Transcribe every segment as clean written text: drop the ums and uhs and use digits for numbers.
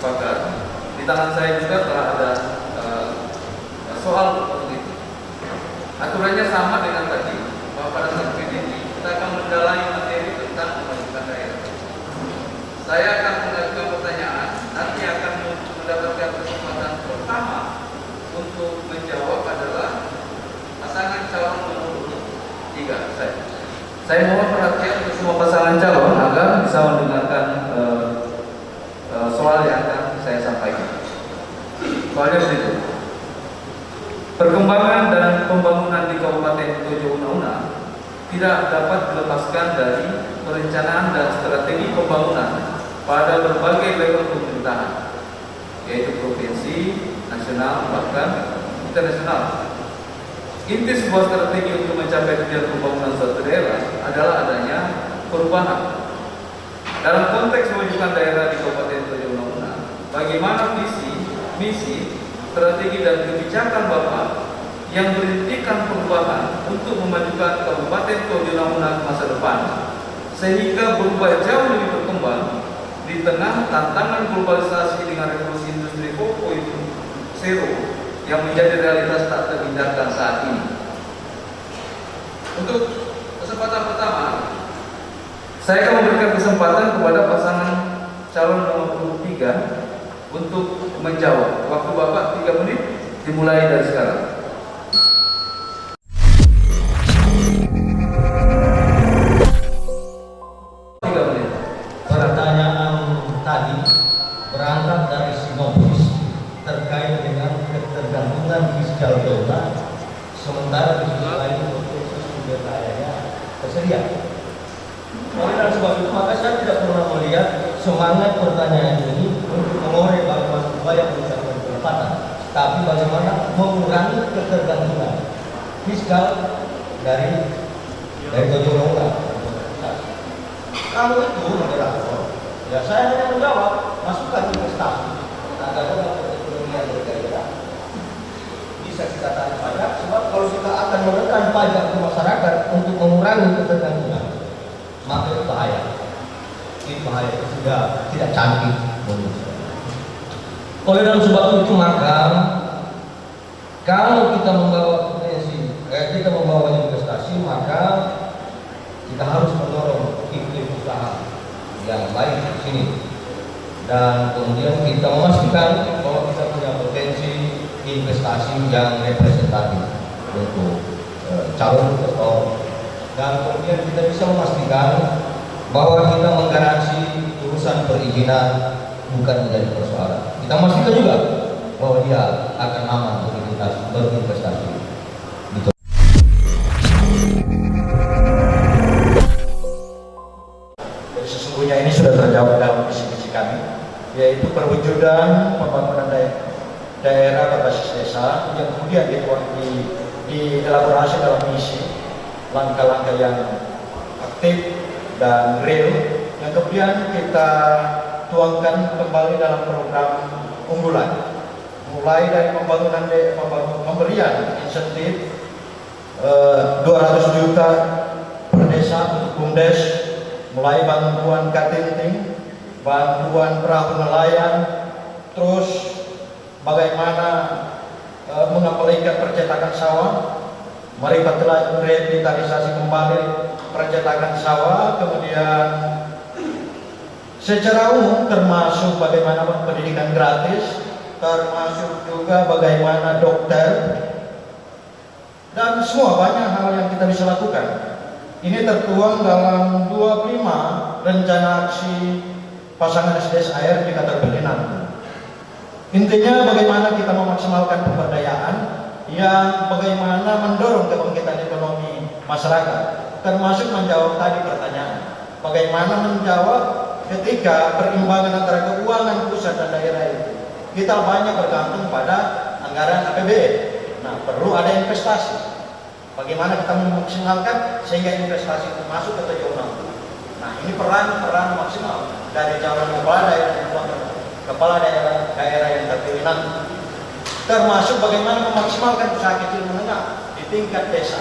sepakat. Di tangan saya juga telah ada soal untuk itu. Aturannya sama dengan tadi, bahwa pada saat PDP kita akan mendalami materi tentang pembentukan daerah. Saya akan mengajukan pertanyaan, nanti akan mendapatkan kesempatan pertama untuk menjawab adalah pasangan calon nomor 3. Saya mohon perhatian untuk semua pasangan calon agar bisa mendengarkan soal yang akan saya sampaikan. Soalnya begitu. Perkembangan dan pembangunan di Kabupaten Tojo Una tidak dapat dilepaskan dari perencanaan dan strategi pembangunan pada berbagai level pemerintahan, yaitu provinsi, nasional, bahkan internasional. Inti sebuah strategi untuk mencapai tujuan pembangunan suatu daerah adalah adanya perubahan. Dalam konteks memajukan daerah di Kabupaten Tojo Una, bagaimana visi, misi, strategi dan kebijakan Bapak yang berintikan perubahan untuk memajukan Kabupaten Tojo Una masa depan, sehingga berubah jauh lebih berkembang di tengah tantangan globalisasi dengan revolusi industri 4.0 yang menjadi realitas tak terhindarkan saat ini. Untuk kesempatan pertama, saya akan memberikan kesempatan kepada pasangan calon nomor 3 untuk menjawab. Waktu Bapak 3 menit, dimulai dari sekarang. Pertanyaan tadi berangkat dari sinopsis terkait dengan ketergantungan fiskal daerah, sementara di sisi lain proses sumber dayanya tersedia. Oleh karena sebab itu, maka saya tidak pernah melihat semangat pertanyaan ini untuk mengorek bagaimana upaya mencapai pendapatan, tapi bagaimana mengurangi ketergantungan fiskal dari Tojo Una. Kamu itu moderator, ya saya hanya menjawab masukan investasi agar dalam perekonomian bergairah bisa kita tarik pajak, sebab kalau kita akan menekan pajak ke masyarakat untuk mengurangi ketergantungan, maka itu bahaya. Itu bahaya, itu sudah tidak cantik menurut saya. Oleh dalam sebab itu, maka kalau kita membawa potensi, kita membawa investasi, maka kita harus mendorong iklim usaha yang baik di sini, dan kemudian kita memastikan bahwa kita punya potensi investasi yang representatif untuk calon investor, dan kemudian kita bisa memastikan bahwa kita menggaransi urusan perizinan bukan menjadi persoalan. Kita memastikan juga bahwa dia akan aman berinvestasi. Sesungguhnya ini sudah terjawab dalam visi-misi kami, yaitu perwujudan pembangunan daerah berbasis desa yang kemudian dielaborasi dalam misi, langkah-langkah yang aktif dan real yang kemudian kita tuangkan kembali dalam program unggulan, mulai dari pemberian insentif 200 juta per desa untuk BUMDes, mulai bantuan katinting, bantuan perahu nelayan, terus bagaimana mengaplikasikan percetakan sawah, merevitalisasi kembali percetakan sawah, kemudian secara umum termasuk bagaimana pendidikan gratis, termasuk juga bagaimana dokter, dan semua banyak hal yang kita bisa lakukan. Ini tertuang dalam 25 rencana aksi pasangan SDS AR di Kata Berlinan. Intinya bagaimana kita memaksimalkan pemberdayaan yang bagaimana mendorong kebangkitan ekonomi masyarakat, termasuk menjawab tadi pertanyaan, bagaimana menjawab ketika perimbangan antara keuangan pusat dan daerah itu kita banyak bergantung pada anggaran APBN. Nah, perlu ada investasi. Bagaimana kita memaksimalkan sehingga investasi itu masuk ke Tojo Una. Nah, ini peran maksimal dari calon kepala daerah yang terpilih nanti. Termasuk bagaimana memaksimalkan usaha kecil menengah di tingkat desa,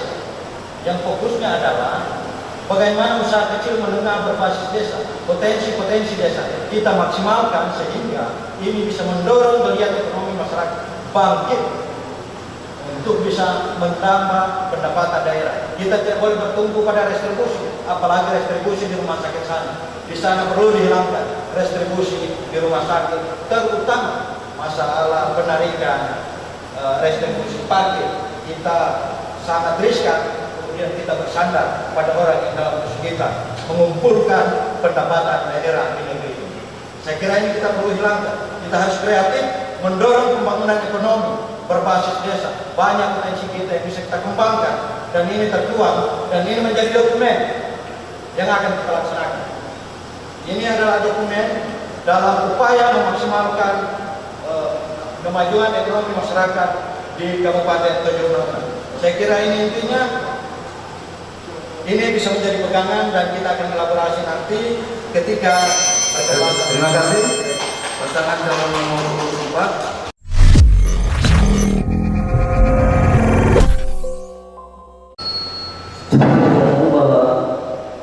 yang fokusnya adalah bagaimana usaha kecil menengah berbasis desa, potensi-potensi desa kita maksimalkan sehingga ini bisa mendorong geliat ekonomi masyarakat bangkit untuk bisa menambah pendapatan daerah. Kita tidak boleh bertumpu pada restribusi, apalagi restribusi di rumah sakit sana. Di sana perlu dihilangkan restribusi di rumah sakit, terutama masalah penarikan restribusi parkir. Kita sangat riskan kemudian kita bersandar pada orang yang dalam usaha kita mengumpulkan pendapatan daerah di negeri ini. Saya kira ini kita perlu hilangkan. Kita harus kreatif mendorong pembangunan ekonomi berbasis desa. Banyak potensi kita yang bisa kita kembangkan dan ini tertuang dan ini menjadi dokumen yang akan kita laksanakan. Ini adalah dokumen dalam upaya memaksimalkan kemajuan ekonomi masyarakat di Kabupaten Tojo Unauna. Saya kira ini intinya. Ini bisa menjadi pegangan dan kita akan elaborasi nanti ketika Terima kasih pasangan calon nomor 4. Bahwa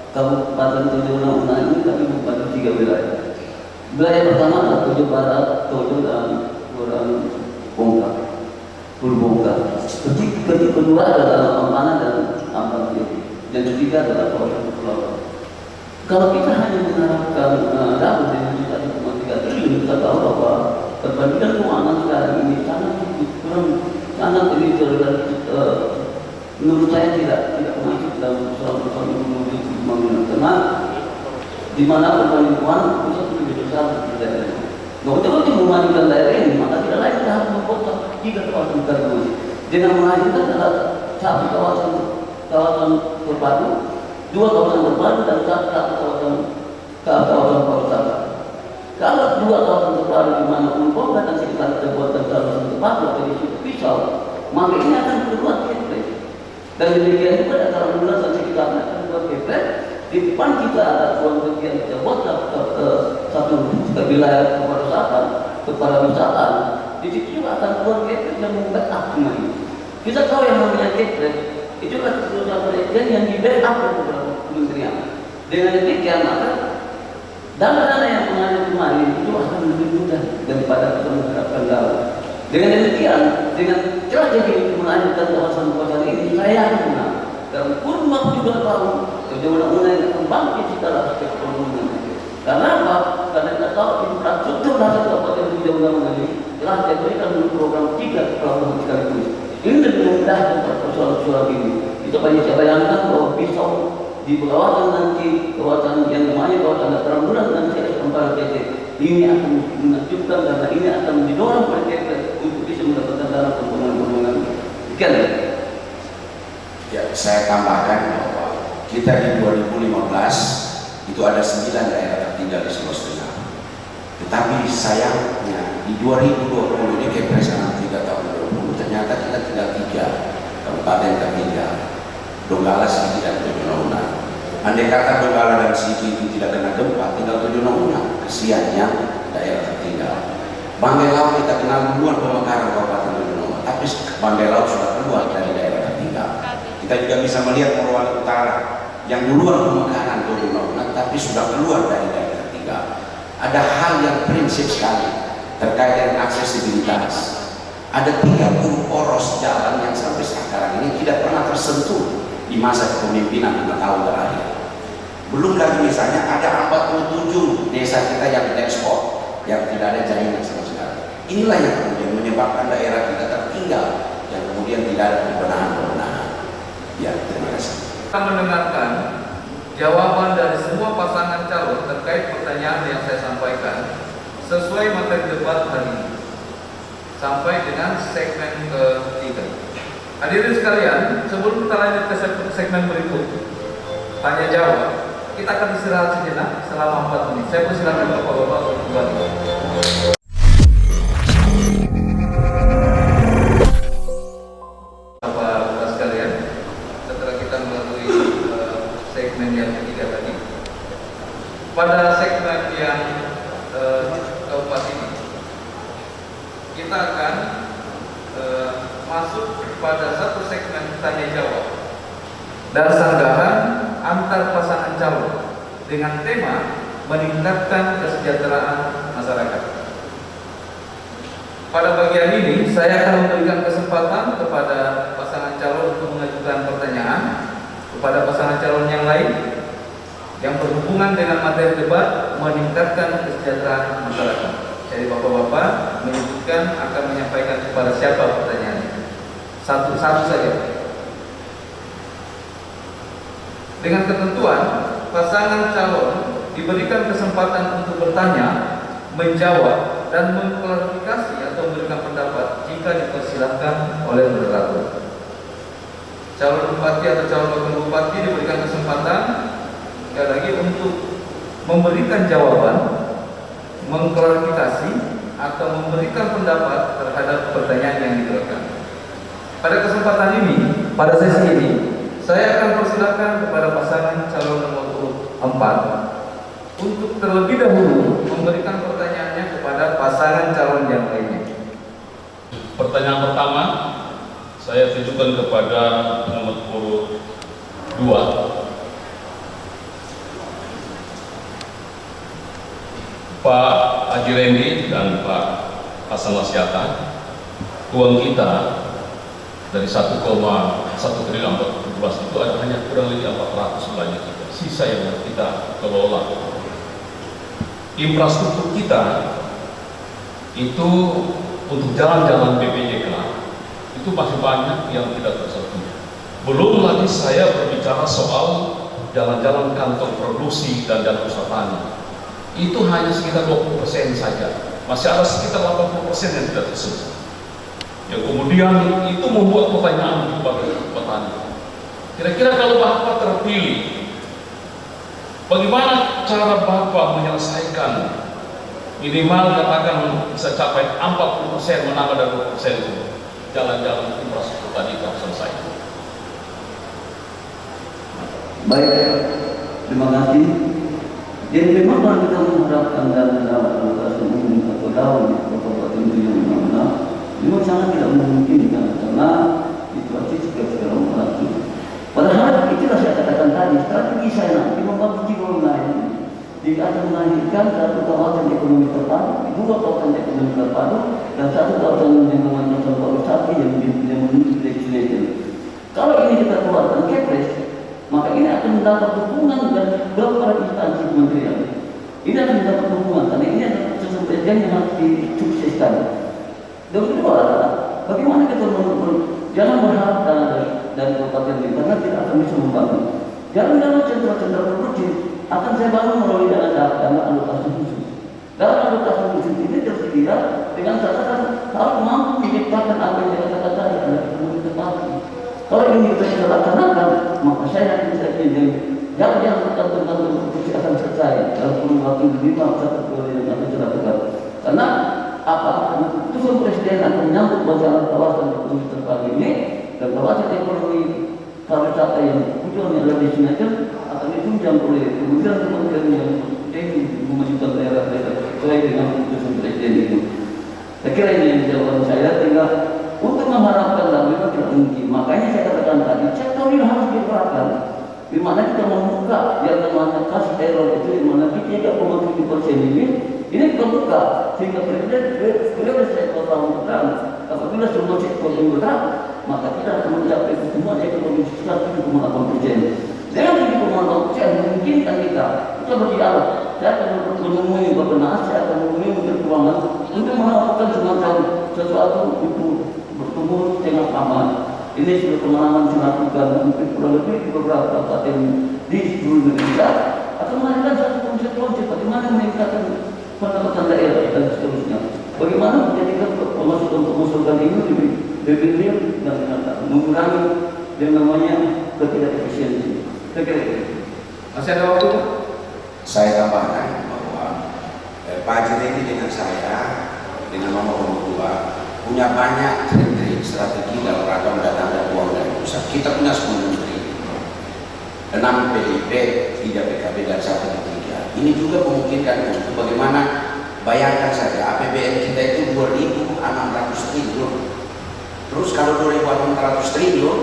Kabupaten Tojo Unauna ini kami membagi 3 wilayah. Wilayah pertama adalah Tojo Barat, Tojo dan Bongka, Purubongka. Kedua adalah Ampana dan Ampang Jati. Dan ketiga adalah kawasan kepulauan. Kalau kita hanya mengharapkan dapat dengan juta 1,3 triliun, kita tahu bahwa perbandingan keuangan sekarang ini sangat ini menurut saya tidak masuk dalam soal ekonomi pembangunan, karena di mana perbandingan keuangan pusat lebih besar dari daerah. Nah, untuk membandingkan daerah ini, maka tidak lain kita harus membuat 3 kawasan terpadu dengan menghadirkan adalah 1 kawasan terpadu, 2 kawasan terpadu dan 1 kawasan pariwisata. Kalau 2 kawasan terpadu di mana Purubongka dan sekitar kita buatkan kawasan terpadu atau di situ pisau, maka ini akan keluar kepres. Dan demikian juga antara bulan dan sekitarnya akan keluar kepres. Di depan kita ada ruang bagian kita buat satu wilayah kepada wisata. Di situ juga akan keluar kepres yang membackup semua ini. Kita tahu yang namanya kepres itu kan keputusan presiden yang di backup oleh beberapa kementerian. Dengan demikian maka dana-dana yang mengalir kemarin itu akan lebih mudah daripada kita mengharapkan dana. Dengan demikian, dengan strategi untuk melanjutkan kawasan-kawasan ini, saya yakin dalam kurun waktu 2 tahun, Tojo Unauna yang akan bangkit secara aspek ekonomi. Karena apa? Karena kita tahu infrastruktur dasar Kabupaten Tojo Unauna ini telah diberikan program 3 pelabuhan sekaligus. Ini lebih memudahkan persoalan-persoalan ini. Kita banyak bayangkan bahwa pisau di kawasan nanti, kawasan yang namanya kawasan dataran bulan dan Ampang Jati ini akan menunjukkan karena ini akan didorong oleh KPR untuk bisa mendapatkan dana pembangunan. Sekian. Ya, saya tambahkan bahwa kita di 2015 itu ada 9 daerah tertinggal di Sulawesi Tengah. Tetapi sayangnya di 2020 ini Kepres 3 tahun 2020 ternyata kita tinggal 3 kabupaten tertinggal, Donggala, Sigi dan Tojo Unauna. Andai kata Donggala dan Sigi itu tidak kena gempa, tinggal Tojo Unauna, kesiannya daerah tertinggal. Banggai Laut kita kenal duluan pemekaran Kabupaten Tojo Unauna, tapi Banggai Laut sudah keluar dari daerah tertinggal. Kita juga bisa melihat Morowali Utara yang duluan pemekaran Tojo Unauna, tapi sudah keluar dari daerah tertinggal. Ada hal yang prinsip sekali terkait dengan aksesibilitas. Ada 30 poros jalan yang sampai sekarang ini tidak pernah tersentuh di masa kepemimpinan 5 tahun terakhir. Belum lagi misalnya ada 47 desa kita yang ekspor, yang tidak ada jaringan sama sekali. Inilah yang kemudian menyebabkan daerah kita tertinggal, yang kemudian tidak ada pembenahan. Ya, terima kasih. Kita mendengarkan jawaban dari semua pasangan calon terkait pertanyaan yang saya sampaikan sesuai materi debat hari ini sampai dengan segmen ketiga. Hadirin sekalian, sebelum kita lanjut ke segmen berikut tanya jawab, kita akan istirahat sejenak selama 4 menit. Saya persilakan Bapak-bapak untuk kembali. Bapak-bapak sekalian, setelah kita melalui segmen yang ketiga tadi, pada segmen yang keempat ini kita akan masuk pada satu segmen tanya jawab dan sanggahan antar pasangan calon dengan tema meningkatkan kesejahteraan masyarakat. Pada bagian ini saya akan memberikan kesempatan kepada pasangan calon untuk mengajukan pertanyaan kepada pasangan calon yang lain yang berhubungan dengan materi debat meningkatkan kesejahteraan masyarakat. Jadi bapak-bapak menyebutkan akan menyampaikan kepada siapa pertanyaannya. Satu-satu saja. Dengan ketentuan pasangan calon diberikan kesempatan untuk bertanya, menjawab, dan mengklarifikasi atau memberikan pendapat jika dipersilahkan oleh moderator. Calon bupati atau calon wakil bupati diberikan kesempatan sekali lagi untuk memberikan jawaban, mengklarifikasi, atau memberikan pendapat terhadap pertanyaan yang diberikan. Pada kesempatan ini, pada sesi ini, saya akan persilakan kepada pasangan calon nomor urut 4 untuk terlebih dahulu memberikan pertanyaannya kepada pasangan calon yang lainnya. Pertanyaan pertama saya tujukan kepada nomor urut 2. Pak Haji Rendi dan Pak Hasan Lasyata, uang kita dari 1,1 triliun 14 itu ada hanya kurang lebih 400 belanja kita. Sisa yang kita kelola. Infrastruktur kita itu untuk jalan-jalan BPJK itu masih banyak yang tidak tersentuh. Belum lagi saya berbicara soal jalan-jalan kantor produksi dan jalan usaha tani. Itu hanya sekitar 20% saja. Masih ada sekitar 80% yang tidak tersentuh. Yang kemudian itu membuat pertanyaan bagi petani. Kira-kira kalau Bapak terpilih, bagaimana cara Bapak menyelesaikan minimal katakan bisa capai 40% menambah dari 20% itu jalan-jalan infrastruktur tadi kalau selesai. Baik, terima kasih. Jadi memang kalau kita mengharapkan dalam alokasi umum atau daun kabupaten yang mana, memang sangat tidak memungkinkan karena situasi segala macam. Padahal itulah saya katakan tadi, strategi saya nanti membangun jiwa lain. Jika akan melahirkan satu kawasan ekonomi terpadu, 2 kawasan ekonomi terpadu, dan 1 kawasan yang namanya pariwisata yang menuju destination. Kalau ini kita keluarkan kepres, maka ini akan mendapat dukungan dan beberapa instansi kementerian. Ini akan mendapat dukungan karena ini adalah sesuatu yang harus disukseskan. Dan kedua adalah bagaimana kita jangan berharap dari kabupaten ini karena tidak akan bisa membangun. Jalan-jalan sentra-sentra produksi akan saya bangun melalui dana alokasi khusus. Dana alokasi khusus ini tersedia dengan catatan harus mampu menciptakan apa yang dikatakan tadi adalah ekonomi terpadu. Kalau ini kita laksanakan, maka saya yang tergantung produksi akan selesai dalam kurun waktu 5 atau 10 tahun yang akan dilakukan. Karena keputusan Presiden akan menyambut wacana kawasan ekonomi terpadu ini dan kawasan ekonomi pariwisata yang tujuannya adalah destination akan ditunjang oleh kementerian yang memajukan daerah-daerah sesuai dengan keputusan Presiden itu. Saya kira ini yang jawaban saya. Tinggal untuk mengharapkan dan memang tidak mungkin. Makanya saya katakan tadi, sektor ini harus digerakkan. Di mana kita membuka yang namanya kas error itu, di mana kita 3,7% ini kita buka sehingga Presiden saya tahun depan apabila semua sektor ini bergerak, maka kita akan mencapai pertumbuhan ekonomi sekitar 7,8%. Dengan 7,8% memungkinkan kita berdialog. Saya akan menemui Bapak Nas, saya akan menemui Menteri Keuangan untuk melakukan semacam sesuatu itu bertumbuh dengan aman. Ini sudah pengalaman saya lakukan mungkin kurang lebih di beberapa kabupaten di seluruh Indonesia akan melahirkan satu konsep bagaimana meningkatkan pendapatan daerah dan seterusnya. Bagaimana menjadikan pemasukan ini lebih real dan mengurangi yang namanya ketidakefisiensi. Saya kira itu. Masih ada waktu? Saya tambahkan bahwa Pak Haji Rendi dengan saya, dengan nomor urut 2 punya banyak trik-trik strategi dalam rangka mendatangkan uang dari pusat. Kita punya 10 menteri, 6 PDIP, 3 PKB dan 1 P3. Ini juga memungkinkan untuk bagaimana, bayangkan saja APBN kita itu 2.600 triliun. Terus kalau 2.600 triliun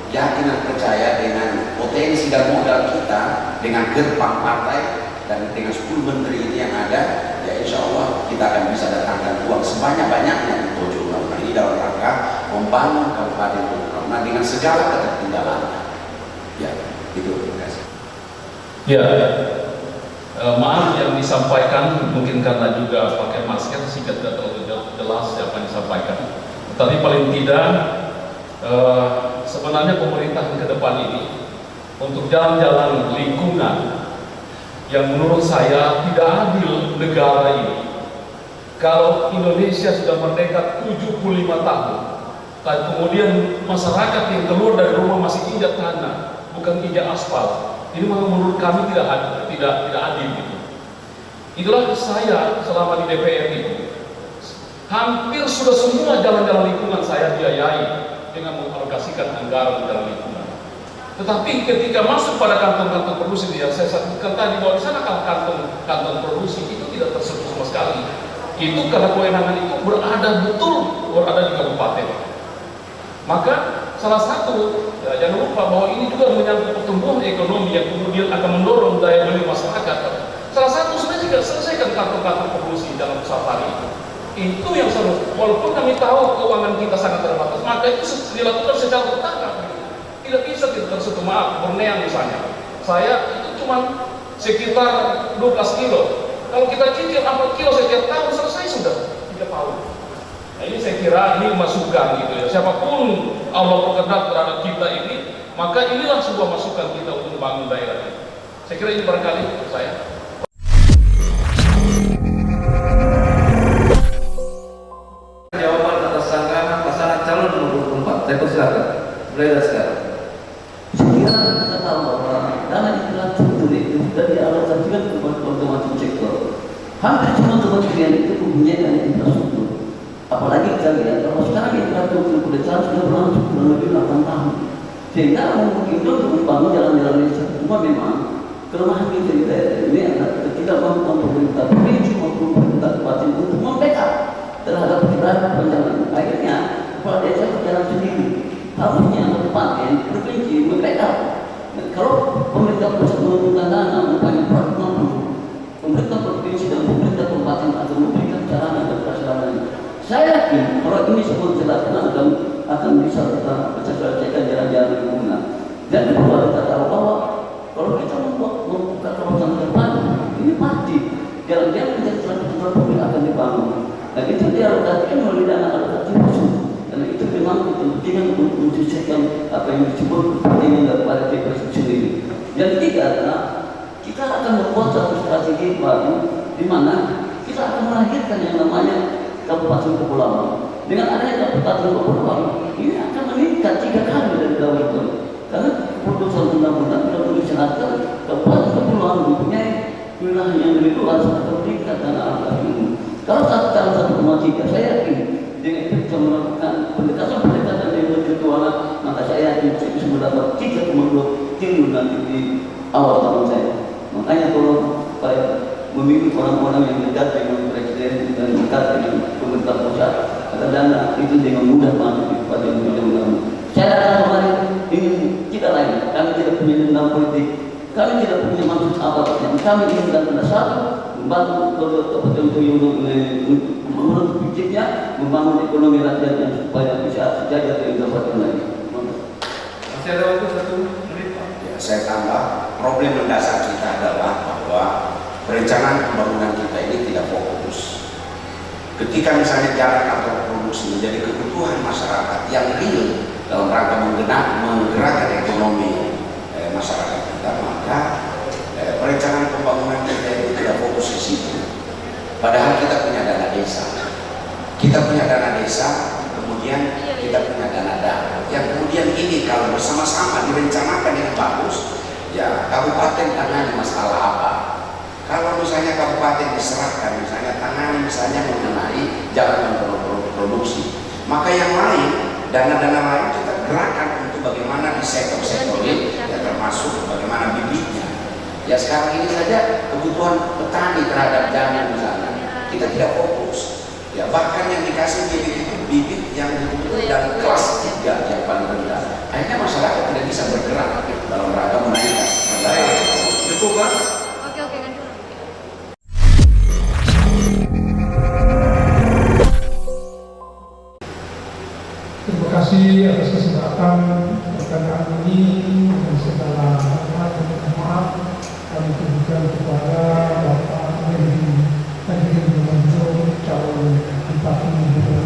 yakin dan percaya dengan potensi dan modal kita, dengan gerbang partai dan dengan 10 menteri ini yang ada, ya insya Allah kita akan bisa datangkan uang sebanyak-banyaknya di Tojo Una ini dalam rangka membangun Kabupaten Tojo Una dengan segala ketertinggalannya. Ya, itu. Terima kasih. Ya, maaf yang disampaikan mungkin karena juga pakai masker sehingga tidak terlalu jelas apa yang disampaikan. Tapi paling tidak sebenarnya pemerintahan ke depan ini untuk jalan-jalan lingkungan yang menurut saya tidak adil negara ini. Kalau Indonesia sudah merdeka 75 tahun, dan kemudian masyarakat yang keluar dari rumah masih injak tanah, bukan injak aspal. Ini menurut kami tidak adil gitu. Itulah saya selama di DPR itu. Hampir sudah semua jalan-jalan lingkungan saya biayai dengan mengalokasikan anggaran jalan lingkungan. Tetapi ketika masuk pada kantong-kantong produksi yang saya sebutkan tadi, bahwa di sana kantong produksi itu tidak tersentuh sama sekali. Itu karena kewenangan itu berada di kabupaten. Maka salah satu, ya, jangan lupa bahwa ini juga menyangkut pertumbuhan ekonomi yang kemudian akan mendorong daya beli masyarakat. Salah satu sebenarnya selesaikan kantong-kantong produksi dalam safari itu yang seharusnya, walaupun kami tahu keuangan kita sangat terbatas, maka itu dilakukan secara bertahap. Tidak bisa kita tersentuh. Maaf, Borneo misalnya, saya itu cuma sekitar 12 kilo. Kalau kita cicil 4 kilo setiap tahun, selesai sudah 3 tahun. Nah, ini saya kira ini masukan gitu ya. Siapapun Allah berkehendak terhadap kita ini, maka inilah sebuah masukan kita untuk membangun daerah ini. Saya kira ini barangkali saya. Jawaban atas sanggahan pasangan calon nomor 24. Saya persilakan. Mulai dari sekarang. Saya kita tahu bahwa dana infrastruktur itu sudah dialokasikan ke macam-macam sektor. Hampir semua kementerian itu mempunyai dana infrastruktur. Apalagi kita lihat kalau sekarang infrastruktur pedesaan sudah berlangsung kurang lebih 8 tahun. Sehingga mungkin untuk membangun jalan-jalan desa semua memang kelemahan kita di daerah ini adalah kita tidak mampu pemerintah provinsi maupun pemerintah kabupaten untuk membackup terhadap perjalanan. Akhirnya kepala desa berjalan sendiri. Harusnya kabupaten provinsi membackup. Kalau pemerintah pusat mengumpulkan dana makanya pemerintah provinsi dan pemerintah kabupaten akan memberikan sarana dan prasarana. Saya yakin kalau ini semua dilaksanakan akan bisa kita selesaikan jalan-jalan lingkungan. Dan kedua kita tahu bahwa kalau kita membuka kawasan terpadu, ini pasti jalan-jalan infrastruktur publik akan dibangun. Dan itu dialokasikan melalui dana alokasi khusus. Karena itu memang kepentingan untuk menyelesaikan apa yang disebut kepentingan daripada DPR sendiri. Yang ketiga adalah kita akan membuat satu strategi baru di mana kita akan melahirkan yang namanya Kabupaten Kepulauan. Dengan adanya Kabupaten Kepulauan, ini akan meningkat 3 kali dari tahun itu. Karena keputusan undang-undang sudah mengisyaratkan Kabupaten Kepulauan mempunyai wilayah yang lebih luas atau meningkat dana alokasi umum. Kalau satu 1,3, saya yakin dengan itu bisa melakukan pendekatan yang lebih virtual, maka saya yakin saya bisa mendapat 3,2 triliun nanti di awal tahun saya. Makanya kalau saya memilih orang-orang yang dekat dengan presiden dan dekat dengan pemerintah pusat, agar dana itu dengan mudah masuk di Kabupaten Tojo Una. Saya datang kemarin ingin kita lain, kami tidak punya dendam politik, kami tidak punya maksud apa-apa. Kami ingin benar-benar satu, membantu Kabupaten Tojo Una menurut pikirnya, membangun ekonomi rakyatnya supaya bisa sejajar dengan kabupaten lain. Masih ada waktu 1 menit, Pak. Ya, saya tambah, problem mendasar kita adalah bahwa perencanaan pembangunan kita ini tidak fokus. Ketika misalnya jalan atau produksi menjadi kebutuhan masyarakat yang real dalam rangka menggerakkan ekonomi masyarakat kita, maka perencanaan pembangunan kita itu tidak fokus di situ. Padahal kita punya dana desa, kemudian kita punya dana daerah, yang kemudian ini kalau bersama-sama direncanakan dengan bagus, ya kabupaten tangani masalah apa? Kalau misalnya kabupaten diserahkan, misalnya tangani misalnya mengenai jalan produksi, maka yang lain, dana-dana lain kita gerakan untuk bagaimana di sektor-sektor ini, ya termasuk bagaimana bibitnya. Ya sekarang ini saja kebutuhan petani terhadap janin misalnya, kita tidak fokus. Ya, bahkan yang dikasih bibit itu bibit yang dari kelas 3 yang paling rendah. Akhirnya masyarakat tidak bisa bergerak dalam rangka menaikkan Baik, cukup kan? Oke, kan dulu. Terima kasih atas kesempatan pertanyaan ini dan segala hormat dan maaf kami tujukan kepada Bapak Hadirin Gubernur calon Bupati Bogor.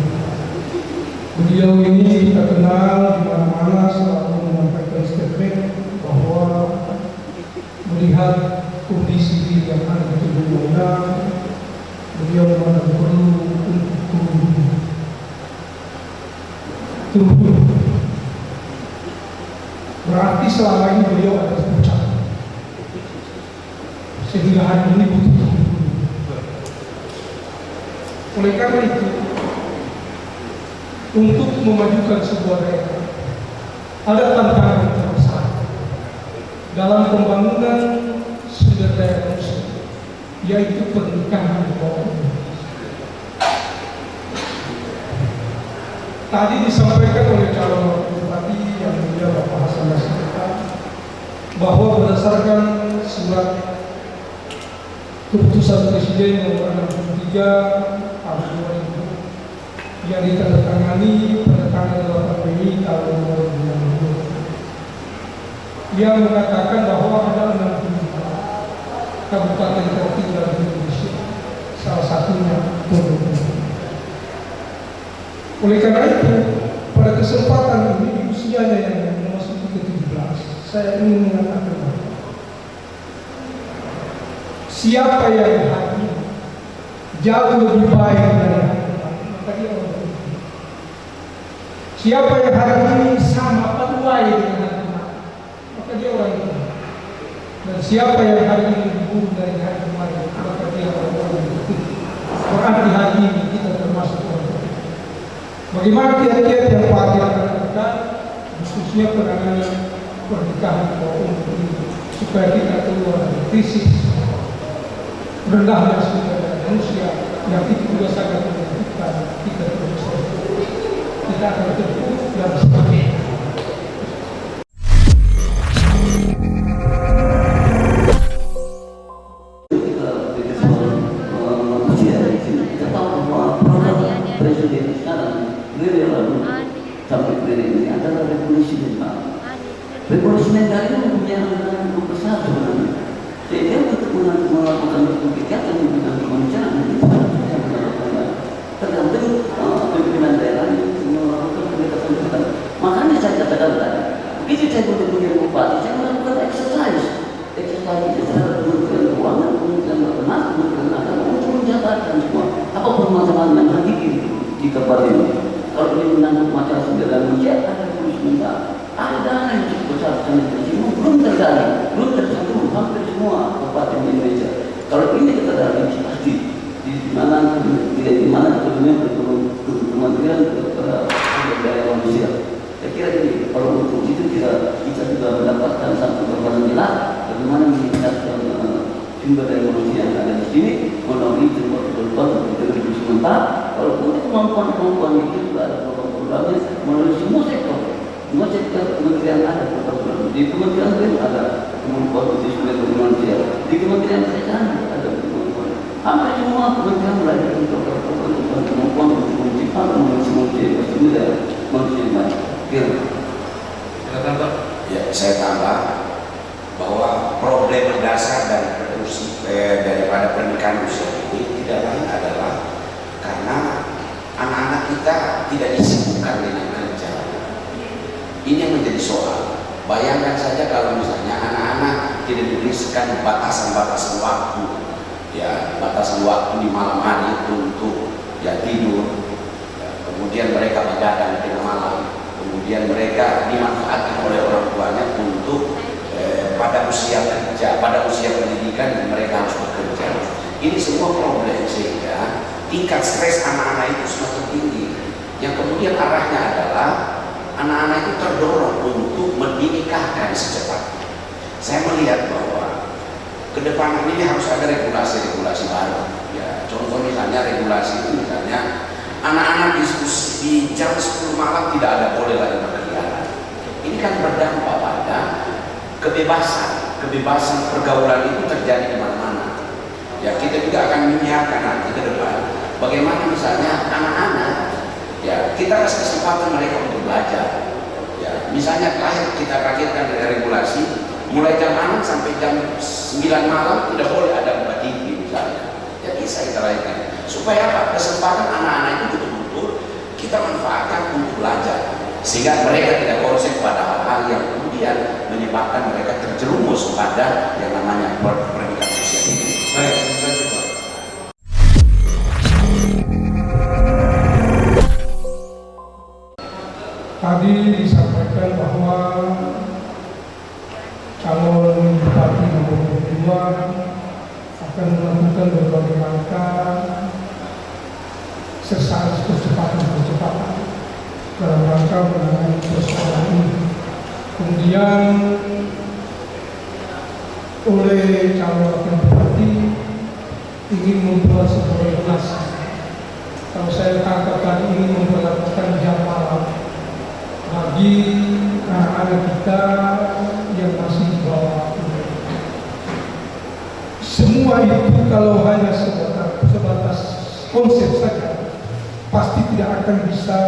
Beliau ini kita kenal di mana-mana selalu menyampaikan statement bahwa melihat kondisi yang ada di tubuh orang, beliau memang perlu untuk turun. Berarti selama ini beliau ada puncak. Sehingga hari ini butuh turun. Oleh karena itu, untuk memajukan sebuah daerah, ada tantangan yang terbesar dalam pembangunan sumber daya manusia, yaitu pernikahan di bawah umur. Tadi disampaikan oleh calon bupati yang mulia Bapak Hasan Nasrullah bahwa berdasarkan surat keputusan Presiden nomor 63 tahun 2000 yang ditandatangani pada tanggal 8 Mei tahun 2020 yang mengatakan bahwa ada 65 kabupaten tertinggal di Indonesia, salah satunya Bogor. Oleh karena itu, pada kesempatan ini di usianya yang memasuki ke-17, saya ingin mengatakan bahwa siapa yang hari ini jauh lebih baik dari hari kemarin, maka dia orang itu. Siapa yang hari ini sama paduai dengan hari kemarin, maka dia orang itu. Dan siapa yang hari ini lebih buruk dari hari kemarin, maka dia orang itu. Berarti hari ini kita termasuk orang itu. Bagaimana kiat-kiat yang Pak Adi akan lakukan, khususnya penanganan pernikahan di bawah umur ini, supaya kita keluar dari krisis rendahnya sumber daya manusia yang itu juga sangat menentukan kita terus kita akan terpuruk dan sebagainya. Kita tahu bahwa program presiden sekarang sampai periode ini adalah revolusi mental. Revolusi mental ini mempunyai hal yang besar sebenarnya. Sehingga untuk melakukan kegiatan di bidang kemanusiaan itu harus bisa melakukan tergantung pimpinan daerah yang melakukan kegiatan. Makanya saya katakan tadi, begitu saya menjadi bupati, saya melakukan exercise itu terhadap Kementerian Keuangan, Kementerian Bapenas, Kementerian Agama untuk menjabarkan semua apa permasalahan yang hakiki di kabupaten ini. Kalau dia menanggung masalah sumber daya manusia, ada revolusi mental. Ada dana yang cukup besar sampai semua belum tergali, belum tersentuh hampir semua kabupaten di Indonesia. Kalau ini kita gali pasti di mana kemudian kementerian sumber daya manusia. Saya kira ini kalau untuk itu kita sudah mendapatkan satu gambaran jelas bagaimana meningkatkan sumber daya manusia yang ada di sini melalui kebutuhan revolusi mental. Kalau untuk kemampuan itu juga ada program-programnya melalui semua sektor. Semua sektor kementerian ada program. Di kementerian lain ada kemampuan untuk sumber daya manusia. Di kementerian kesehatan ada kemampuan. Hampir semua kementerian melahirkan program-program kemampuan untuk menciptakan manusia sumber daya manusia yang baik. Silakan Pak. Ya, saya tambah bahwa problem mendasar daripada pernikahan usia ini tidak lain adalah karena anak-anak kita tidak disibukkan dengan kerja. Ini yang menjadi soal. Bayangkan saja kalau misalnya anak-anak tidak diberikan batasan-batasan waktu, ya batasan waktu di malam hari untuk tidur, ya, kemudian mereka begadang di tengah malam, kemudian mereka dimanfaatkan oleh orang tuanya untuk pada usia kerja, pada usia pendidikan mereka harus bekerja. Ini semua problem sehingga tingkat stres anak-anak itu semakin tinggi. Yang kemudian arahnya adalah anak-anak itu terdorong untuk menikahkan secepatnya. Saya melihat bahwa ke depan ini harus ada regulasi-regulasi baru. Ya, contoh misalnya regulasi itu misalnya misalnya anak-anak diskusi di jam 10 malam tidak ada boleh lagi berkegiatan. Ini kan berdampak pada kebebasan pergaulan itu terjadi di mana-mana. Ya, kita juga akan menyiapkan nanti ke depan bagaimana misalnya anak-anak, ya kita kasih kesempatan mereka untuk belajar. Ya, misalnya kita kagetkan dari regulasi mulai jam 6 sampai jam 9 malam tidak boleh ada buka TV misalnya. Ya bisa kita lakukan supaya apa? Kesempatan anak-anak itu betul-betul kita manfaatkan untuk belajar sehingga mereka tidak konsep pada hal-hal yang kemudian menyebabkan mereka terjerumus pada yang namanya pendidikan sosial ini. Baik, terima kasih Pak. Tadi disampaikan bahwa calon bupati nomor 2 akan melakukan berbagai langkah percepatan dalam rangka menangani persoalan ini. Kemudian oleh calon wakil bupati ingin membuat sebuah regulasi. Kalau saya tangkap tadi ingin memperlakukan jam malam bagi anak-anak kita yang masih di bawah umur. Semua itu kalau hanya sebatas konsep saja pasti tidak akan bisa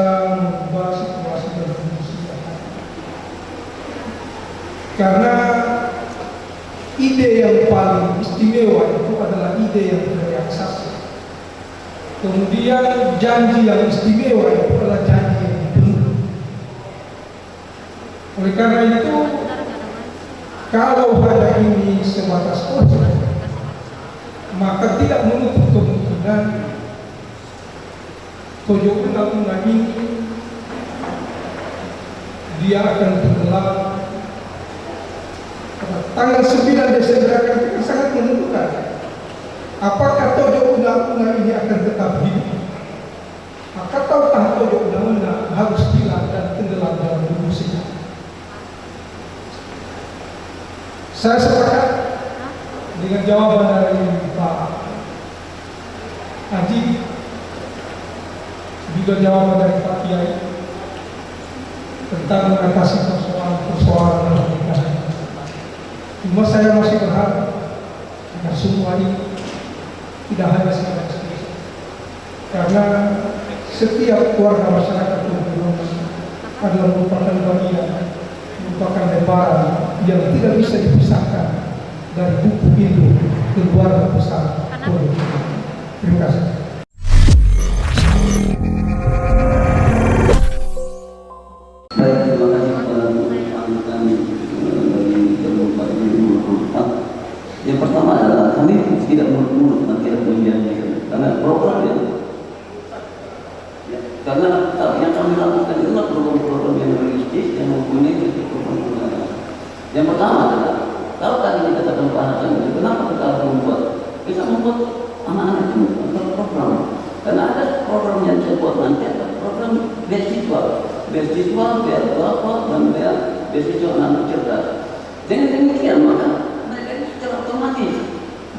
mengubah situasi dan kondisi. Karena ide yang paling istimewa itu adalah ide yang terrealisasi. Kemudian janji yang istimewa itu adalah janji yang dipenuhi. Oleh karena itu, kalau hanya ini sebatas konsep, maka tidak menutup kemungkinan Tojo undang-undang ini dia akan tenggelam tanggal 9 Desember akan sangat menentukan apakah Tojo undang-undang ini akan tetap hidup, ataukah Tojo undang-undang harus hilang dan tenggelam dalam bumi sejarah. Saya sepakat dengan jawaban dari Pak Haji, juga jawaban dari Pak Kiai tentang mengatasi persoalan pernikahan. Cuma saya masih berharap agar semua ini tidak hanya sekedar skripsi, karena setiap keluarga masyarakat Indonesia adalah merupakan bagian, merupakan lembaran yang tidak bisa dipisahkan dari buku Indo keluarga besar politik. Terima kasih. Baik, terima kasih kepada kami dari Jawa Barat. Yang pertama adalah kami tidak muluk-muluk dan tidak menjanjikan karena program karena yang kami lakukan itu adalah program-program yang realistis yang mempunyai program-program. Yang pertama adalah kalau tadi dikatakan Pak Hasan, kenapa kita harus membuat anak-anak itu program? Karena ada program yang saya buat nanti ada program beasiswa biar apa dan biar beasiswa anak cerdas. Dengan demikian maka mereka itu secara otomatis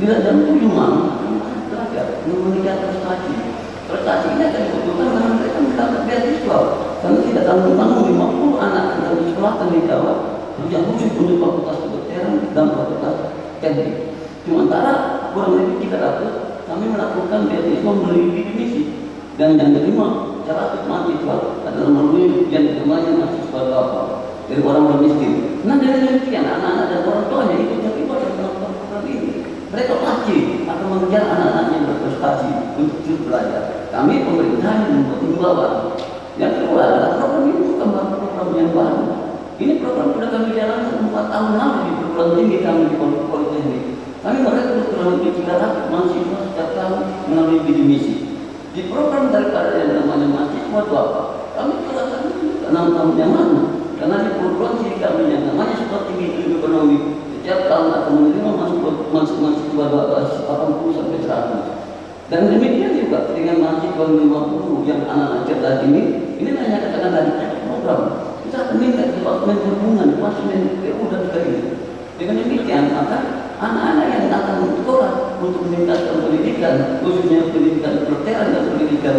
bila dalam 7 malam belajar meningkat prestasi ini akan dibutuhkan karena mereka mendapat beasiswa karena tidak tanggung-tanggung 50 anak yang disekolahkan di Jawa yang khusus untuk fakultas kedokteran dan fakultas teknik. Sementara kurang lebih 300 kami melakukan beasiswa melalui bidik misi dan yang kelima 100 mahasiswa adalah melalui yang namanya mahasiswa lokal dari orang miskin. Nah dari demikian anak-anak dan orang tuanya ikut terlibat dalam program ini. Mereka pasti akan mengejar anak-anaknya berprestasi untuk terus belajar. Kami pemerintahan membuat himbauan. Yang kedua adalah program ini bukan program yang baru. Ini program sudah kami jalankan 4 tahun lalu di perguruan tinggi kami di Politeknik. Kami merekrut kurang lebih 300 mahasiswa setiap tahun melalui bidik misi. Di program daripada yang namanya mahasiswa itu apa? Kami jelaskan juga 6 tahun yang mana. Karena di perguruan tinggi kami yang namanya sekolah tinggi ilmu ekonomi setiap tahun akan menerima mahasiswa 80 sampai 100. Dan demikian juga dengan mahasiswa 50 yang anak-anak cerdas ini hanya katakan dari program. Kita akan meningkat departemen perhubungan, departemen PU dan sebagainya. Dengan demikian maka anak-anak yang akan sekolah untuk meningkatkan pendidikan, khususnya pendidikan kedokteran dan pendidikan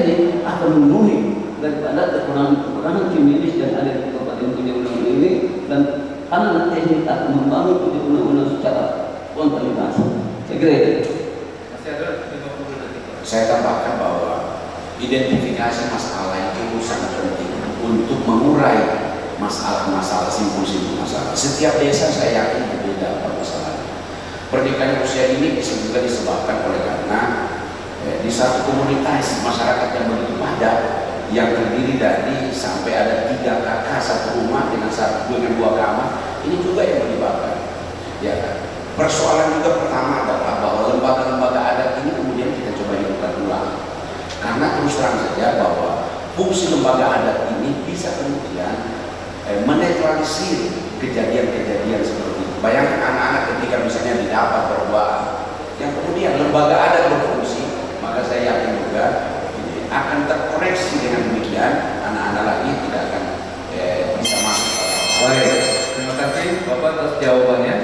ini akan memenuhi daripada kekurangan tim medis yang ada di Kabupaten Tojo Una Una ini, dan anak teknik akan membangun Tojo Una Una secara kontinuas. Saya kira itu. Masih ada 50 detik. Saya tambahkan bahwa identifikasi masalah itu sangat penting untuk mengurai masalah-masalah, simpul-simpul masalah. Setiap desa saya yakin berbeda masalahnya. Pernikahan usia ini bisa juga disebabkan oleh karena di satu komunitas masyarakat yang begitu padat, yang terdiri dari sampai ada 3 kakak satu rumah dengan dua kamar, ini juga yang menyebabkan. Ya, persoalan juga pertama adalah bahwa lembaga-lembaga adat ini kemudian kita coba hidupkan ulang. Karena terus terang saja bahwa fungsi lembaga adat ini bisa kemudian menetralisir kejadian-kejadian seperti itu. Bayangkan anak-anak ketika misalnya didapat perbuatan yang kemudian lembaga adat berfungsi, maka saya yakin juga ini akan terkoreksi dengan demikian, anak-anak lagi tidak akan bisa masuk pada Baik, terima kasih Bapak atas jawabannya.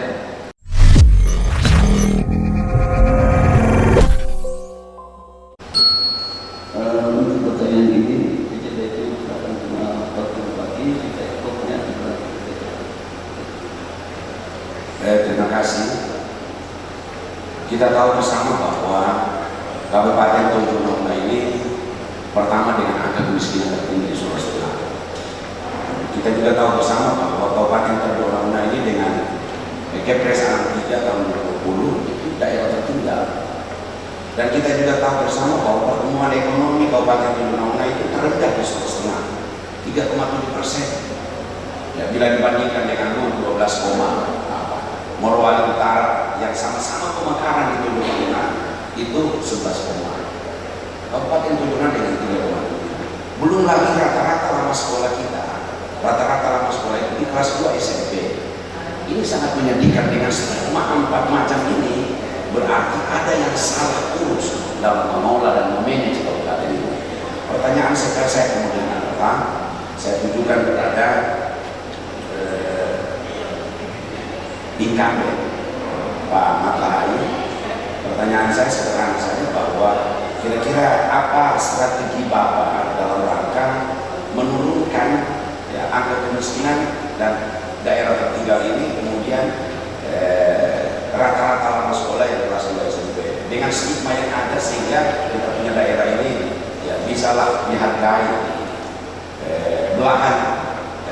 Untuk pertanyaan ini, saya itu akan cuma berbagi, saya pokoknya terima kasih. Kita tahu bersama bahwa Kabupaten Tojo Una Una ini pertama dengan angka kemiskinan tertinggi di Sulawesi Tengah. Kita juga tahu bersama bahwa Kabupaten Tojo Una Una ini dengan Kepres Alam 3 tahun 2020 itu daerah tertinggal. Dan kita juga tahu bersama bahwa pertumbuhan ekonomi Kabupaten Tojo Una Una itu terendah di Sulawesi Tengah, 3,7%. Ya, bila dibandingkan dengan 12, Morowali Utara yang sama-sama pemekaran di Tojo Una itu 11, Kabupaten Tojo Una dengan 3,7. Belum lagi rata-rata lama sekolah kita, rata-rata lama sekolah itu di kelas 2 SMP. Ini sangat menyedihkan. Dengan stigma 4 macam ini, berarti ada yang salah urus dalam mengelola dan memanage kabupaten ini. Pertanyaan saya kemudian adalah, saya tujukan kepada incumbent Pak Matahari. Pertanyaan saya sederhana saja, bahwa kira-kira apa strategi Bapak dalam rangka menurunkan angka kemiskinan dan daerah tertinggal ini, kemudian rata-rata lama sekolah yang kelas 2 SMP dengan stigma yang ada, sehingga kita punya daerah ini ya bisalah dihargai belahan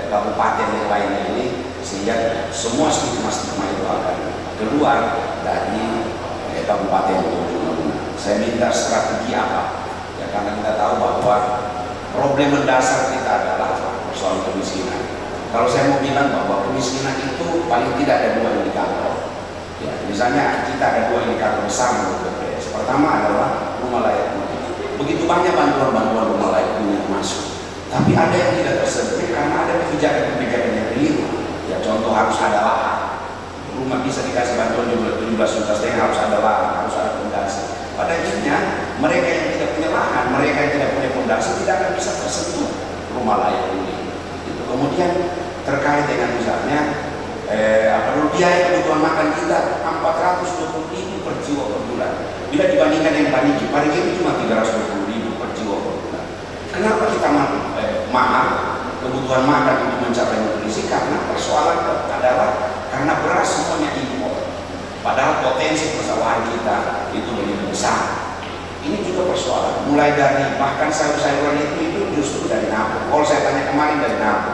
kabupaten yang lainnya ini, sehingga semua stigma-stigma itu akan keluar dari Kabupaten Tojo Una. Saya minta strategi apa? Ya, karena kita tahu bahwa problem mendasar kita adalah persoalan kemiskinan. Kalau saya mau bilang bahwa kemiskinan itu paling tidak ada 2 indikator. Ya, misalnya kita ada 2 indikator besar menurut BPS. Pertama adalah rumah layak huni. Begitu banyak bantuan-bantuan rumah layak huni yang masuk, tapi ada yang tidak tersedia karena ada kebijakan-kebijakan yang keliru. Ya, contoh harus ada lahan. Rumah bisa dikasih bantuan 17 juta, harus ada lahan, harus ada fondasi. Pada akhirnya mereka yang tidak punya lahan, mereka yang tidak punya fondasi tidak akan bisa tersentuh rumah layak huni. Itu kemudian terkait dengan misalnya biaya kebutuhan makan kita 420.000 per jiwa per bulan. Bila dibandingkan yang Parigi itu cuma 320.000 per jiwa per bulan. Kenapa kita mahal kebutuhan makan untuk mencapai nutrisi? Karena persoalan adalah karena beras semuanya impor. Padahal potensi persawahan kita itu begitu besar. Ini juga persoalan. Mulai dari bahkan sayur-sayuran itu justru dari Napu. Kalau saya tanya kemarin dari Napu.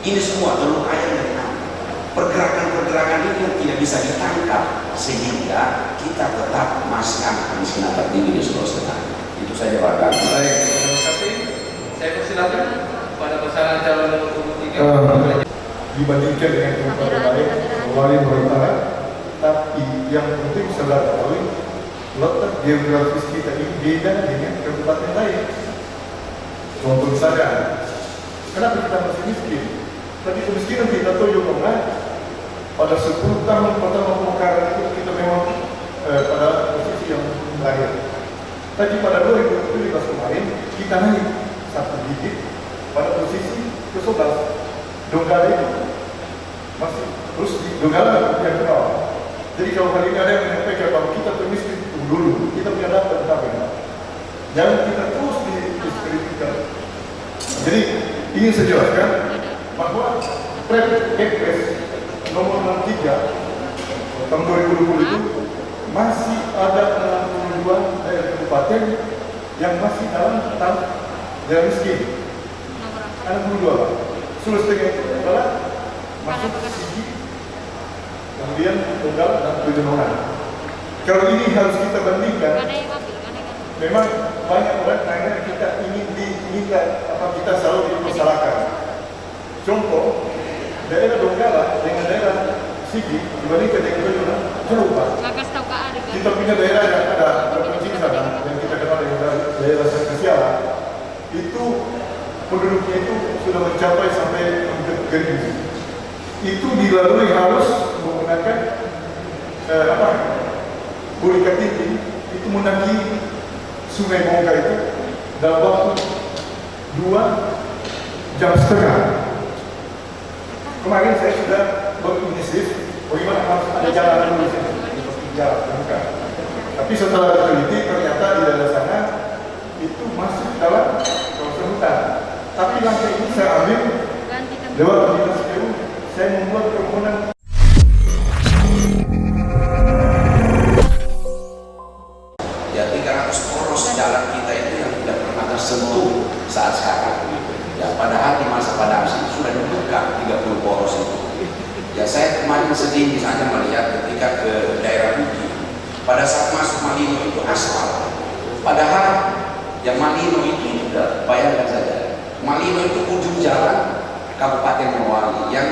Ini semua telur ayam dari Napu. Pergerakan-pergerakan ini yang tidak bisa ditangkap, sehingga kita tetap masih angka kemiskinan tertinggi di Sulawesi Tengah. Itu saja Pak Gani. Baik, terima kasih. Saya persilakan pada pasangan calon nomor 23. Dibandingkan dengan kabupaten lain, Morowali Utara, tapi yang penting saudara ketahui, letak geografis kita ini beda dengan kabupaten lain. Contoh misalnya, kenapa kita masih miskin? Tadi kemiskinan kita Tojo Una pada 10 tahun pertama pemekaran itu kita memang pada posisi yang lahir. Tapi pada 2017 kemarin kita naik 1 digit pada posisi ke-11. Donggala itu masih terus di Donggala yang ke bawah. Jadi kalau kali ini ada yang menyampaikan bahwa kita miskin dulu, kita punya data tentang jangan kita terus Jadi ingin saya jelaskan bahwa Kepres nomor 63 tahun 2020 itu masih ada 62 daerah kabupaten yang masih dalam tahap daerah miskin. 62 Pak. Sulawesi itu adalah masuk sigi, kemudian Tunggal dan Pegunungan. Kalau ini harus kita bandingkan, memang banyak orang tanya kita ingin diminta apa kita selalu dipersalahkan. Contoh, daerah Donggala dengan daerah Sigi dibandingkan dengan Pegunungan jauh Pak. Kita punya daerah yang ada provinsi sana yang kita kenal dengan daerah Sangkasiala itu penduduknya itu sudah mencapai sampai hampir 3.000. Itu dilalui harus menggunakan Bulika tinggi itu menangi Sungai Bongga itu dalam waktu 2,5 jam. Kemarin saya sudah berinisiatif bagaimana harus ada jalan dulu di sini, jalan. Tapi setelah diteliti ternyata di daerah sana itu masuk dalam kawasan hutan. Tapi langkah ini saya ambil lewat dinas PU, saya membuat permohonan. Ya 300 poros jalan kita itu yang tidak pernah tersentuh saat sekarang. Ya padahal di masa Padangsi sudah dibuka 30 poros itu. Ya saya kemarin sedih misalnya melihat ketika ke daerah Bukit, pada saat masuk Malino itu aspal. Padahal yang Malino itu sudah bayangkan saja. Malino itu ujung jalan Kabupaten Morowali yang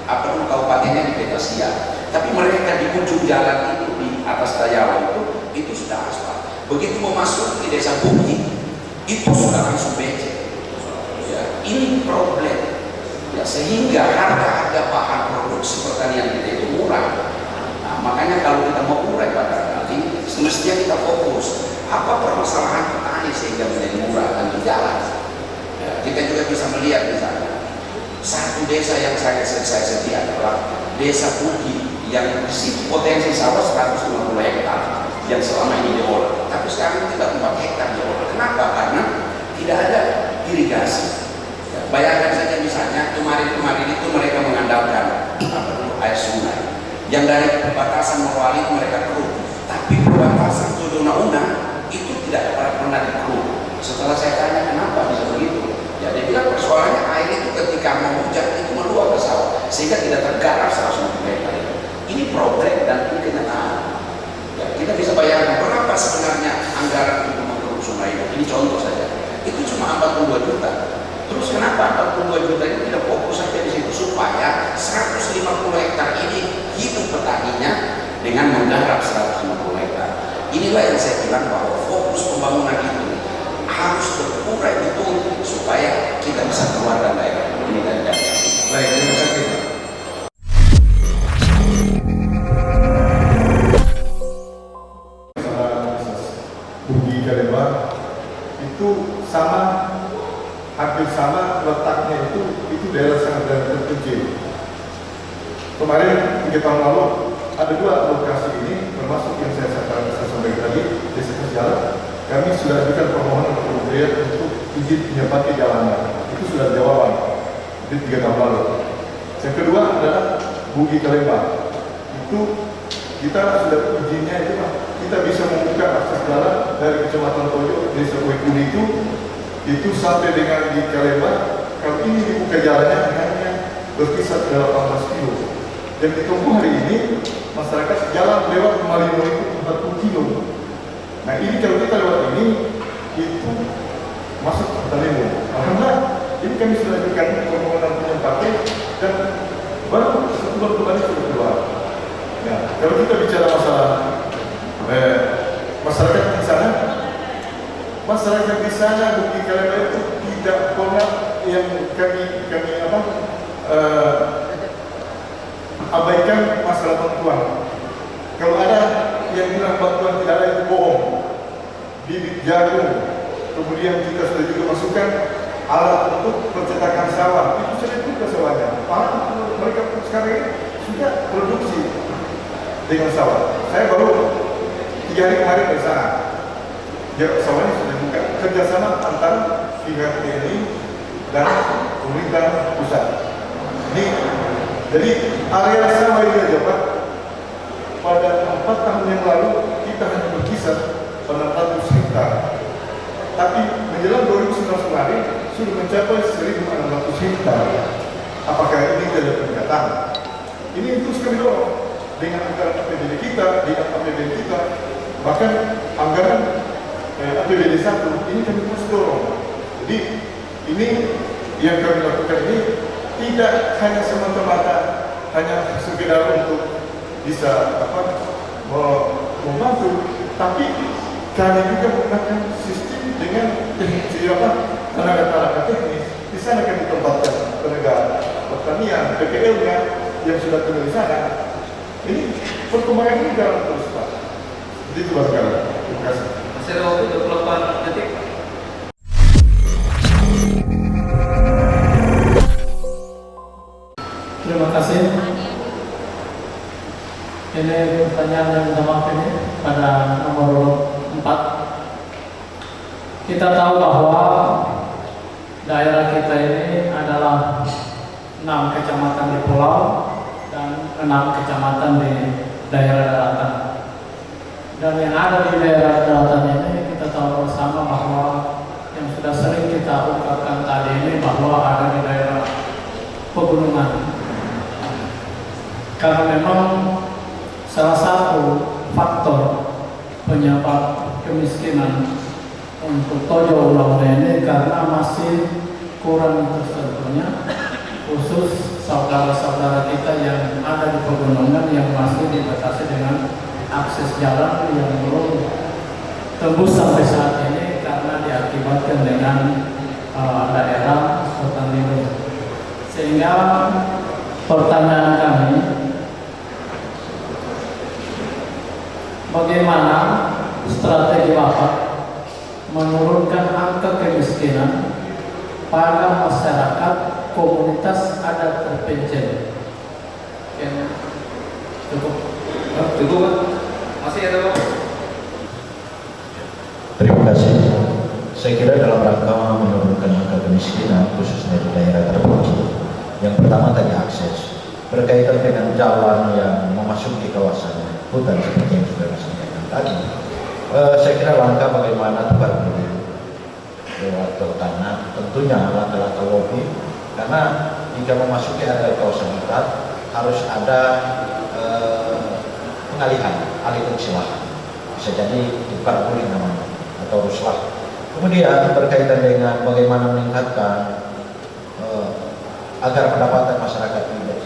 kabupatennya di Petasia. Tapi mereka di ujung jalan itu di atas Dayawa itu sudah aspal. Begitu memasuki desa Bukit itu sudah langsung becek. Ya, ini problem. Ya, sehingga harga bahan produksi pertanian kita itu murah. Nah, makanya kalau kita mau urai pada kali, semestinya kita fokus apa permasalahan petani sehingga menjadi murah dan berjalan. Ya, kita juga bisa melihat misalnya satu desa yang saya sedih adalah desa Bukit yang di situ potensi sawah 150 hektar yang selama ini diolah, tapi sekarang tidak 4 hektar diolah. Kenapa? Karena tidak ada irigasi. Ya, bayangkan saja misalnya kemarin itu mereka mengandalkan air sungai yang dari perbatasan Morowali itu mereka keruk, tapi perbatasan Una itu tidak pernah dikeruk. Setelah saya tanya kenapa bisa begitu, ya dia bilang persoalannya air itu ketika mau hujan itu meluap ke sawah sehingga tidak tergarap 150 hektar. Ini problem dan ini kenyataan. Ya, kita bisa bayangkan berapa sebenarnya anggaran untuk mengeruk sungai itu. Ini contoh saja, itu cuma 42 juta. Terus kenapa 42 juta itu tidak fokus saja di situ supaya 150 hektar ini hidup petaninya dengan menggarap 150 hektar. Inilah yang saya bilang bahwa fokus pembangunan itu harus berurai betul supaya kita bisa keluar dari daerah ini dan daerah. Baik, terima kasih. Bukit Kalemba itu hampir sama letaknya itu daerah sangat terpencil. Kemarin 3 tahun lalu ada 2 lokasi ini termasuk yang saya sampaikan tadi desa Kasiala. Kami sudah ajukan permohonan ke Kementerian untuk izin menyempati jalannya. Itu sudah jawaban di 3 tahun lalu. Yang kedua adalah Bukit Kalemba. Itu kita sudah izinnya kita bisa membuka akses jalan dari Kecamatan Tojo desa Kuekuni itu sampai dengan di Kalemba. Kalau ini dibuka jalannya hanya berkisar 18 kilo. Dan ditunggu hari ini masyarakat jalan lewat Malino itu 40 kilo. Nah ini kalau kita lewat ini itu masuk ke Malino. Alhamdulillah ini kami sudah ajukan permohonan penyempatan dan baru sebulan kembali sudah keluar. Ya, kalau kita bicara masalah masyarakat di sana Bukit Kalemba itu tidak pernah yang kami abaikan masalah bantuan. Kalau ada yang bilang bantuan tidak ada, itu bohong. Bibit jagung, kemudian kita sudah juga masukkan alat untuk percetakan sawah, itu sudah juga sawahnya. Mereka sekarang ini sudah produksi dengan sawah. Saya baru 3 hari kemarin dari sana. Ya, sawahnya sudah buka. Kerjasama antara pihak TNI dan pemerintah pusat. Jadi area sama ini aja Pak, pada 4 tahun yang lalu kita hanya berkisar 600 hektar, tapi menjelang 2019 kemarin sudah mencapai 1.600 hektar. Apakah ini tidak peningkatan? Ini terus kami dorong dengan anggaran APBD kita, di APBD kita, bahkan anggaran APBD 1 ini kami terus dorong. Jadi ini yang kami lakukan ini tidak hanya semata-mata hanya sekedar untuk bisa membantu, tapi kami juga menggunakan sistem dengan tenaga teknis. Di sana kami tempatkan tenaga pertanian, PPL-nya yang sudah tinggal di sana. Ini perkembangan ini jalan terus Pak. Begitu Pak sekali. Terima kasih. Masih ada waktu 28 detik. Terima kasih. Ini pertanyaan yang utama ini pada nomor 4. Kita tahu bahwa daerah kita ini adalah 6 kecamatan di pulau dan 6 kecamatan di daerah daratan. Dan yang ada di daerah daratan ini kita tahu bersama bahwa yang sudah sering kita ungkapkan tadi ini bahwa ada di daerah pegunungan. Karena memang salah satu faktor penyebab kemiskinan untuk Tojo Ulau ini karena masih kurang tersentuhnya, khusus saudara-saudara kita yang ada di pegunungan yang masih dibatasi dengan akses jalan yang belum tembus sampai saat ini karena diakibatkan dengan daerah hutan lindung. Sehingga pertanyaan kami, bagaimana strategi Bapak menurunkan angka kemiskinan pada masyarakat komunitas adat terpencil? Cukup. Cukup. Masih ada Pak? Terima kasih. Saya kira dalam rangka menurunkan angka kemiskinan khususnya di daerah terpencil, yang pertama tadi akses berkaitan dengan jalan yang memasuki kawasan hutan seperti yang sudah disampaikan tadi. Saya kira langkah bagaimana tukar beli lewat tanah, tentunya langkah-langkah lobby, karena jika memasuki area kawasan hutan harus ada pengalihan, alih fungsi lahan, bisa jadi tukar beli namanya atau ruslah. Kemudian berkaitan dengan bagaimana meningkatkan agar pendapatan masyarakat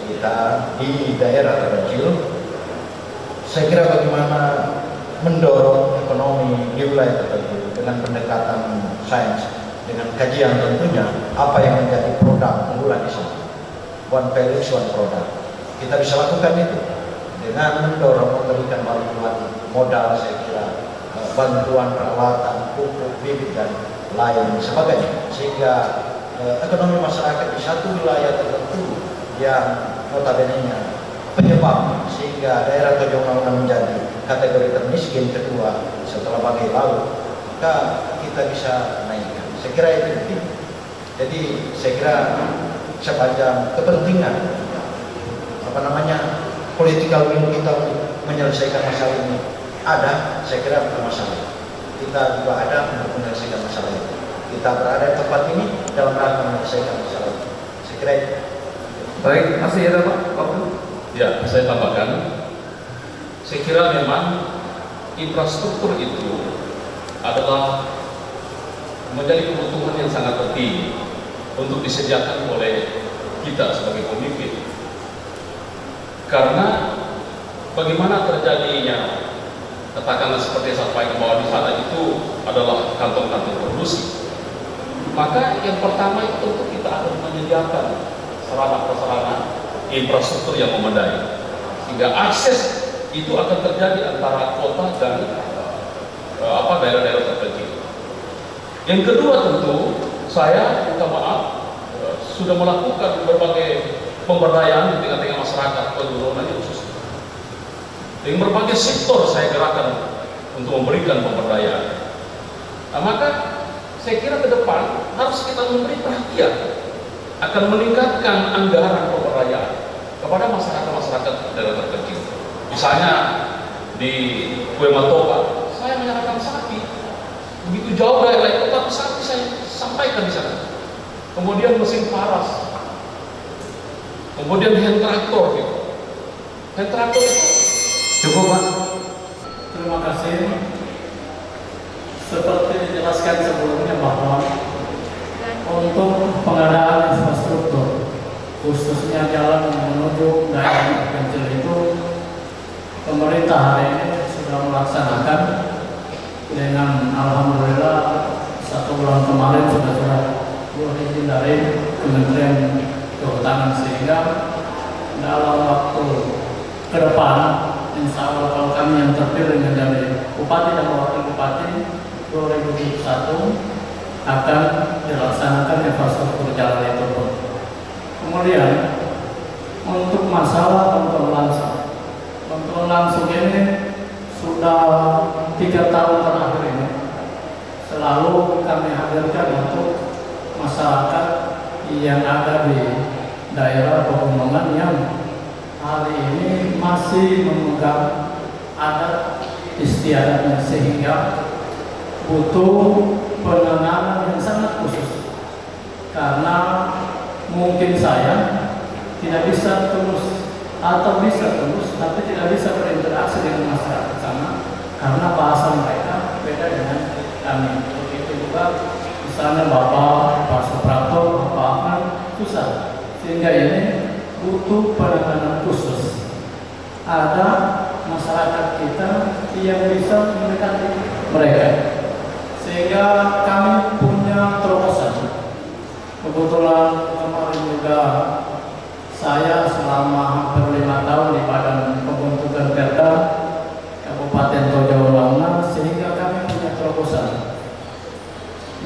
kita di daerah terpencil, saya kira bagaimana mendorong ekonomi di wilayah tertentu dengan pendekatan sains, dengan kajian tentunya apa yang menjadi produk unggulan di sana, one value one product. Kita bisa lakukan itu dengan mendorong memberikan bantuan modal, saya kira bantuan peralatan, pupuk, bibit dan lain sebagainya, sehingga ekonomi masyarakat di satu wilayah tertentu yang notabene-nya penyebab sehingga daerah Tojo Ulau menjadi kategori termiskin kedua setelah Bagai Laut, maka kita bisa naikkan. Saya kira itu penting. Jadi saya kira sepanjang kepentingan political will kita untuk menyelesaikan masalah ini ada, saya kira bukan masalah. Kita juga ada untuk menyelesaikan masalah itu. Kita berada di tempat ini dalam rangka menyelesaikan masalah itu. Saya kira itu. Baik, masih ada Pak? Waktu? Ya, saya tambahkan. Saya kira memang infrastruktur itu adalah menjadi kebutuhan yang sangat penting untuk disediakan oleh kita sebagai pemimpin. Karena bagaimana terjadinya, katakanlah seperti sampai ke bawah di sana itu adalah kantong-kantong produksi. Maka yang pertama itu tentu kita harus menyediakan sarana-prasarana infrastruktur yang memadai, sehingga akses itu akan terjadi antara kota dan daerah-daerah terpencil. Yang kedua tentu saya minta maaf sudah melakukan berbagai pemberdayaan di tengah-tengah masyarakat pegunungan khususnya. Dengan berbagai sektor saya gerakan untuk memberikan pemberdayaan. Nah, maka saya kira ke depan harus kita memberi perhatian akan meningkatkan anggaran pemberdayaan kepada masyarakat-masyarakat daerah terkecil. Misalnya di Kue Matoba, saya menyerahkan sapi. Begitu jauh dari lain, tapi sapi saya sampaikan di sana. Kemudian mesin paras, kemudian hand traktor gitu. Hand traktor itu Cukup, Pak. Terima kasih. Seperti dijelaskan sebelumnya bahwa untuk pengadaan infrastruktur, khususnya jalan menuju daerah terpencil itu, pemerintah hari ini sudah melaksanakan dengan alhamdulillah 1 bulan kemarin sudah izin dari Kementerian Kehutanan, sehingga dalam waktu ke depan insya Allah kalau kami yang terpilih menjadi bupati dan wakil bupati 2021 akan dilaksanakan infrastruktur jalan itu pun. Kemudian untuk masalah kontrol langsung ini sudah 3 tahun terakhir ini selalu kami hadirkan untuk masyarakat yang ada di daerah pegunungan yang hari ini masih memegang adat istiadatnya, sehingga butuh penanganan yang sangat khusus. Karena mungkin saya tidak bisa terus atau bisa terus tapi tidak bisa berinteraksi dengan masyarakat sana karena bahasa mereka beda dengan kami. Begitu juga misalnya Pak Suprapto, Bapak Ahmad susah, sehingga ini butuh penanganan khusus. Ada masyarakat kita yang bisa mendekati mereka, sehingga kami punya terobosan. Kebetulan kemarin juga saya selama hampir 5 tahun di Badan Pembentukan Perda Kabupaten Tojo Launa, sehingga kami punya terobosan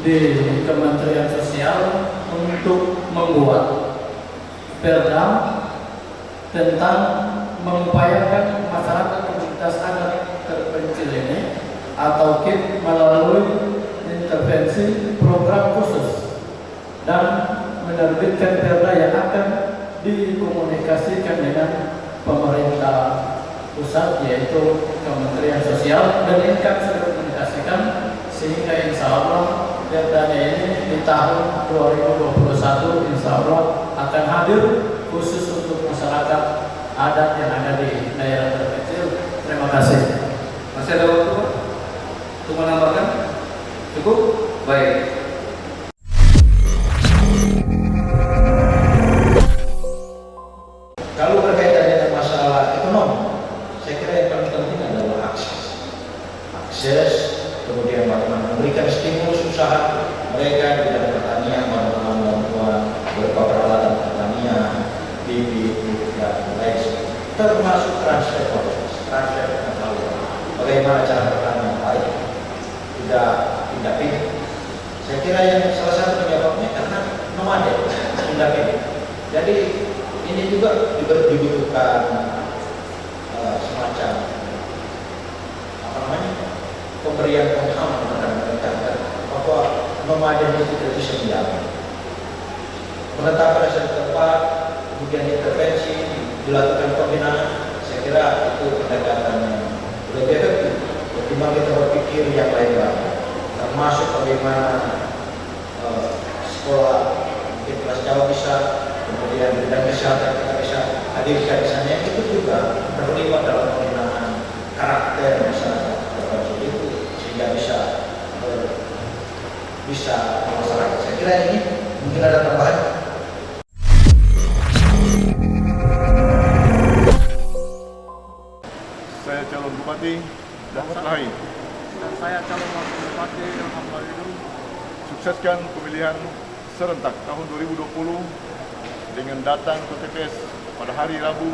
di Kementerian Sosial untuk membuat perda tentang mengupayakan masyarakat komunitas adat terpencil ini atau KIT melalui intervensi program khusus dan menerbitkan perda yang akan dikomunikasikan dengan pemerintah pusat, yaitu Kementerian Sosial, dan ini akan sudah dikomunikasikan sehingga insya Allah perdanya ini di tahun 2021 insya Allah akan hadir khusus untuk masyarakat adat yang ada di daerah terkecil. Terima kasih. Masih ada waktu, Pak? Untuk menambahkan? Cukup? Baik. Kalau berkaitan dengan masalah ekonomi, saya kira yang paling penting adalah akses, kemudian bagaimana memberikan stimulus usaha mereka di bidang pertanian, bantuan berupa peralatan pertanian, bibit, dan lain sebagainya, termasuk transfer pengetahuan, bagaimana cara pertanian baik, tidak pindah. Saya kira yang salah satu penyebabnya karena nomaden, pindah. Jadi ini juga dibutuhkan semacam pemberian pemahaman kepada mereka bahwa nomaden itu tidak bisa dijamin. Menetapkan pada satu tempat, kemudian intervensi, dilakukan pembinaan, saya kira itu pendekatan yang lebih efektif ketimbang kita berpikir yang lain-lain, termasuk bagaimana sekolah mungkin kelas Jawa bisa, kemudian bidang kesehatan kita bisa hadirkan di sana, itu juga terlibat dalam pembinaan karakter masyarakat terpencil itu sehingga bisa masyarakat. Saya kira ini mungkin ada tambahan. Saya calon bupati Dapat Lahai. Dan saya calon wakil bupati Ilham Walidu. Sukseskan pemilihan serentak tahun 2020 dengan datang ke TPS pada hari Rabu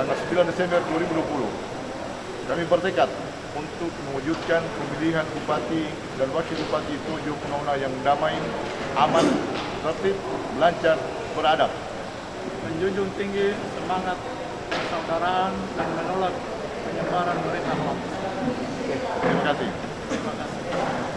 tanggal 9 Desember 2020. Kami bertekad untuk mewujudkan pemilihan bupati dan wakil bupati Tojo Pungauna yang damai, aman, tertib, lancar, beradab, Menjunjung tinggi semangat persaudaraan dan menolak penyebaran berita hoax. Terima kasih. Terima kasih.